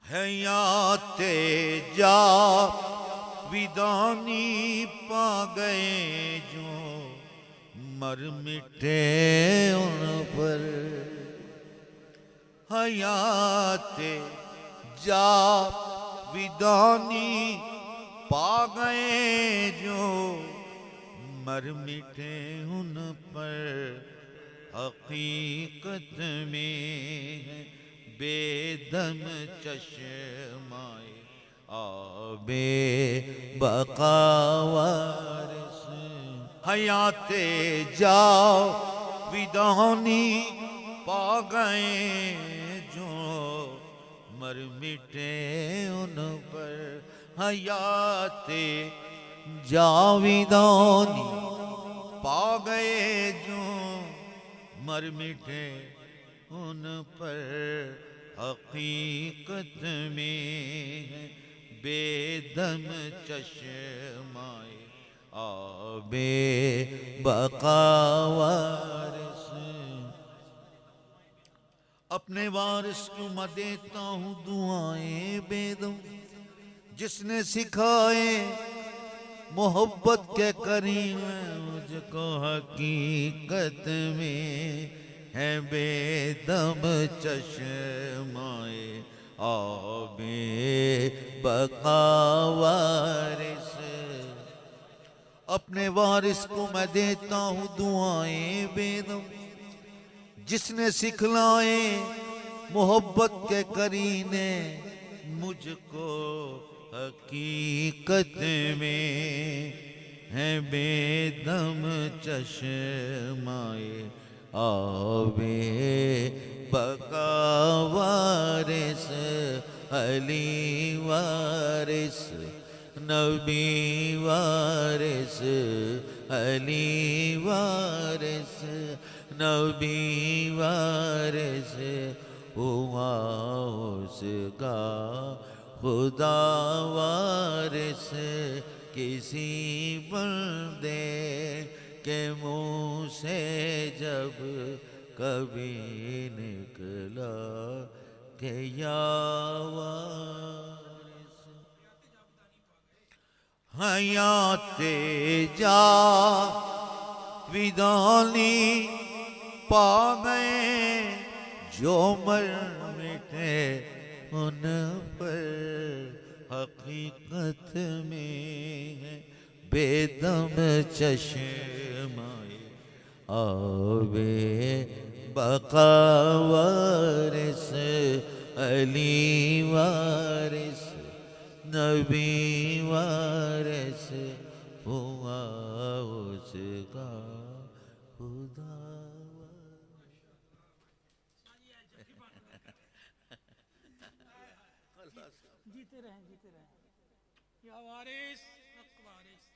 حیات جا ودانی پا گئے جو مر مٹے ان پر حیات جا ودانی پا گئے جو مر مٹے ان پر حقیقت میں بے دم چشمائے آب بقا وارث حیات جا ودانی پا گئے جو مر مٹے ان پر حیات جاویدانی پا گئے جو مر مٹے ان پر حقیقت میں بے دم چشمائے آب بقا وارث اپنے وارث کو میں دیتا ہوں دعائیں بے دم جس نے سکھائے محبت کے کریم مجھ کو حقیقت میں ہے بے دم چشمائے آب بقا وارث اپنے وارث کو میں دیتا ہوں دعائیں بے دم جس نے سکھلائے محبت کے کرینے مجھ کو حقیقت میں ہے بے دم چشمائے آب بقا وارث علی وارث نبی وارث علی وارث نبی وارث ہوا اس کا خدا وارث کسی بندے کے منہ سے جب کبھی نکلا کہ یا وارث حیات جا ودانی پا گئے جو مر مٹے ان پر حقیقت میں ہے بے دم چشمائے آب بقا وارث علی وارث نبی وارث ہوا اس کا خدا جیتے رہیں یا وارث حق وارث